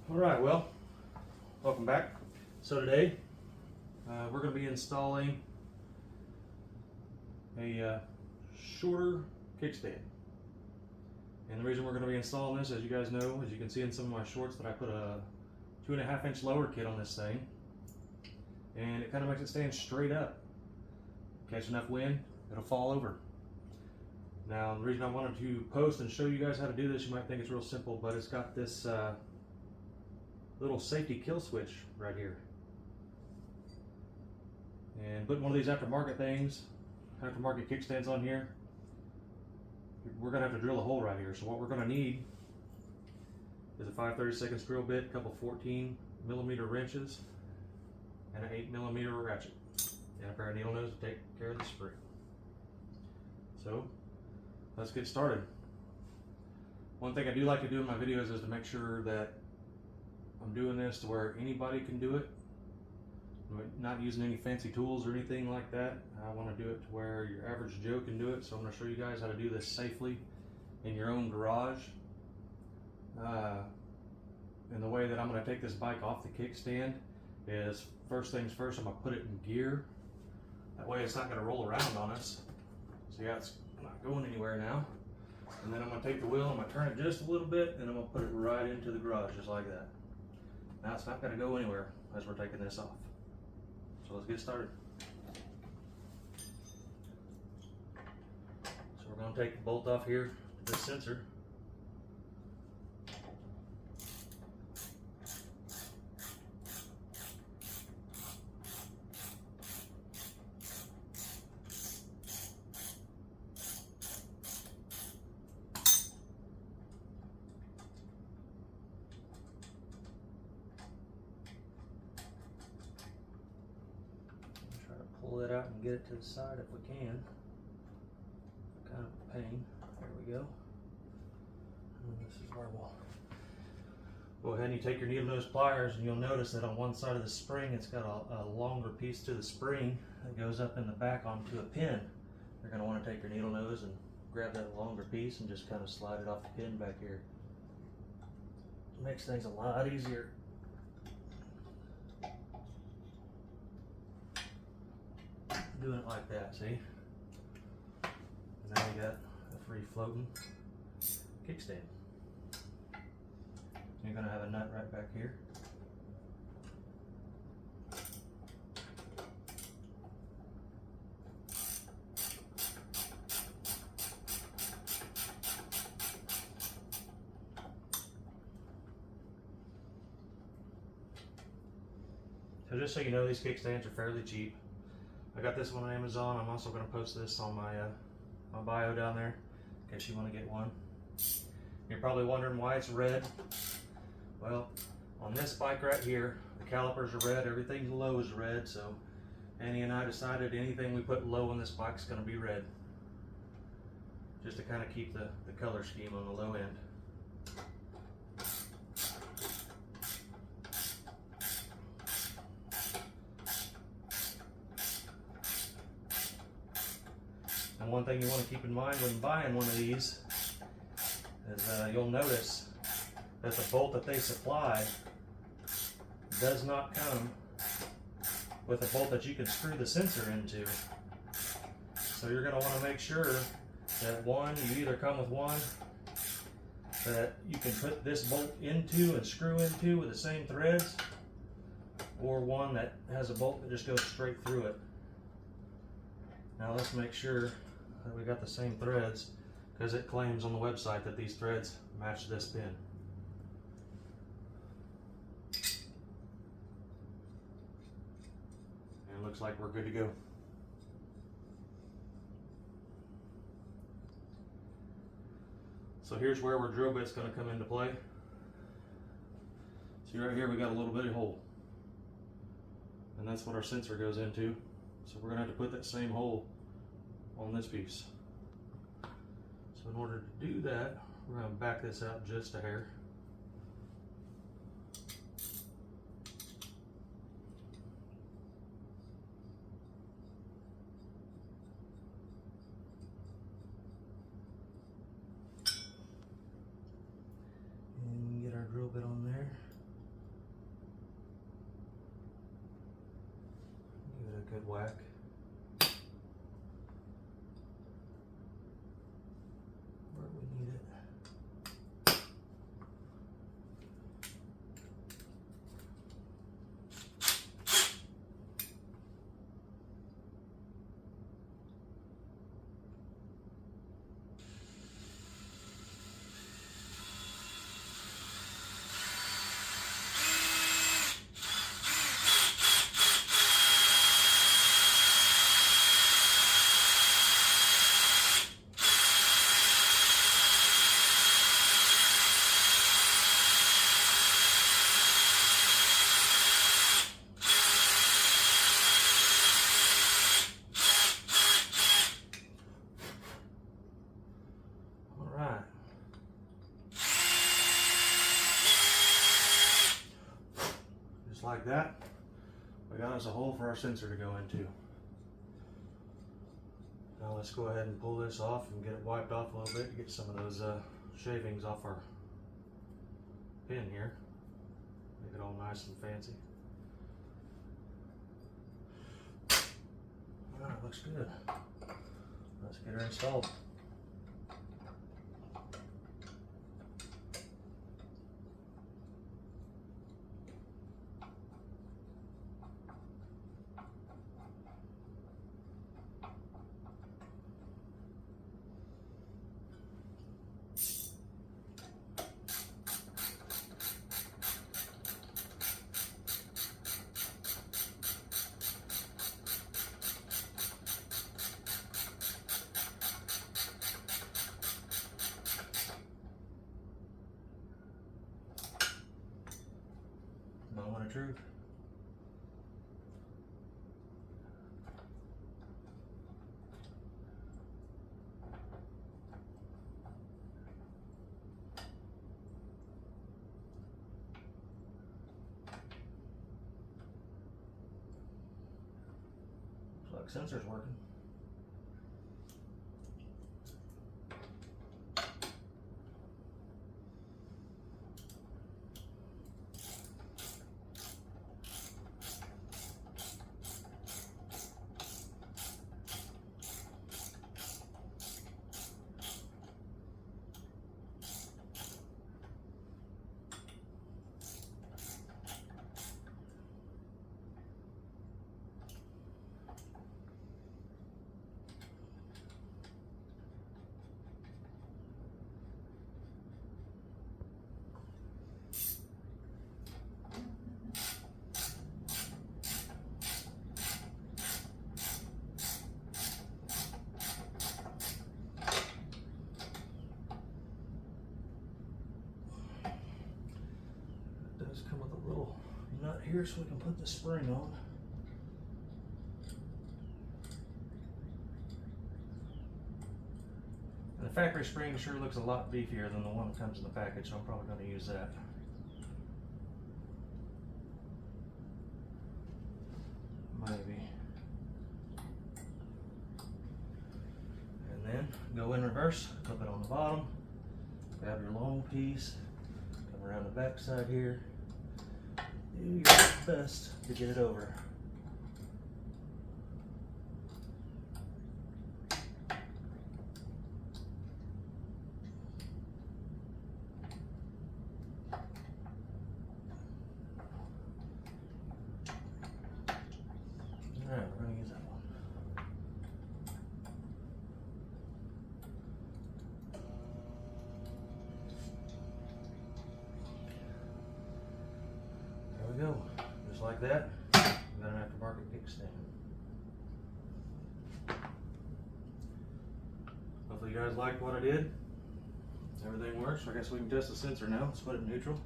Alright, well, welcome back. So today, we're going to be installing a shorter kickstand. And the reason we're going to be installing this, as you guys know, as you can see in some of my shorts, that I put a 2.5 inch lower kit on this thing. And it kind of makes it stand straight up. Catch enough wind, it'll fall over. Now, the reason I wanted to post and show you guys how to do this, you might think it's real simple, but it's got this little safety kill switch right here. And putting one of these aftermarket kickstands on here, we're gonna have to drill a hole right here. So what we're gonna need is a 5/32 drill bit, a couple 14mm wrenches, and an 8mm ratchet, and a pair of needle nose to take care of the spring. So let's get started. One thing I do like to do in my videos is to make sure that I'm doing this to where anybody can do it. I'm not using any fancy tools or anything like that. I want to do it to where your average Joe can do it. So I'm going to show you guys how to do this safely in your own garage. And the way that I'm going to take this bike off the kickstand is, first things first, I'm going to put it in gear. That way it's not going to roll around on us. So yeah, it's not going anywhere now. And then I'm going to take the wheel, I'm going to turn it just a little bit, and I'm going to put it right into the garage just like that. Now it's not going to go anywhere as we're taking this off. So let's get started. So we're going to take the bolt off here to this sensor. Pull it out and get it to the side if we can. Kind of a pain. There we go. And this is where we'll go ahead and you take your needle nose pliers, and you'll notice that on one side of the spring it's got a longer piece to the spring that goes up in the back onto a pin. You're going to want to take your needle nose and grab that longer piece and just kind of slide it off the pin back here. It makes things a lot easier. Doing it like that, see? And now you got a free floating kickstand. You're going to have a nut right back here. So just so you know, these kickstands are fairly cheap. I got this one on Amazon. I'm also going to post this on my bio down there in case you want to get one. You're probably wondering why it's red. Well, on this bike right here, the calipers are red, everything low is red, so Annie and I decided anything we put low on this bike is going to be red. Just to kind of keep the color scheme on the low end. And one thing you want to keep in mind when buying one of these is you'll notice that the bolt that they supply does not come with a bolt that you can screw the sensor into. So you're going to want to make sure that one, you either come with one that you can put this bolt into and screw into with the same threads, or one that has a bolt that just goes straight through it. Now let's make sure that we got the same threads, because it claims on the website that these threads match this pin. And it looks like we're good to go. So here's where our drill bit's going to come into play. See right here we got a little bitty hole, and that's what our sensor goes into. So we're going to have to put that same hole on this piece. So in order to do that, we're going to back this out just a hair. And get our drill bit on there. good whack. Where we need it. Like that, we got us a hole for our sensor to go into. Now let's go ahead and pull this off and get it wiped off a little bit to get some of those shavings off our pin here. Make it all nice and fancy. Alright, looks good. Let's get her installed. Moment of truth. Looks like sensor's working. Come with a little nut here so we can put the spring on. And the factory spring sure looks a lot beefier than the one that comes in the package, so I'm probably going to use that. Maybe. And then go in reverse, clip it on the bottom, grab your long piece, come around the back side here. Do your best to get it over. Alright, we're going to use that one. There we go. Just like that, we got an aftermarket kickstand. Hopefully you guys liked what I did. Everything works. I guess we can test the sensor now. Let's put it in neutral.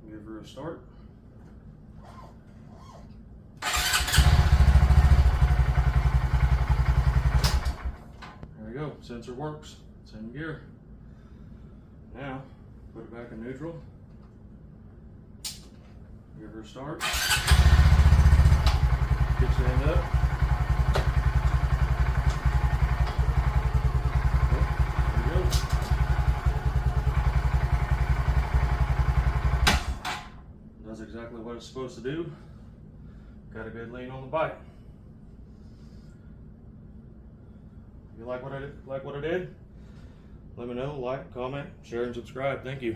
Give her a start. There we go. Sensor works. It's in gear. Now, put it back in neutral. Give her a start. Kickstand up. There we go. it's supposed to do. Got a good lean on the bike. If you like what I did, let me know. Like, comment, share, and subscribe. Thank you.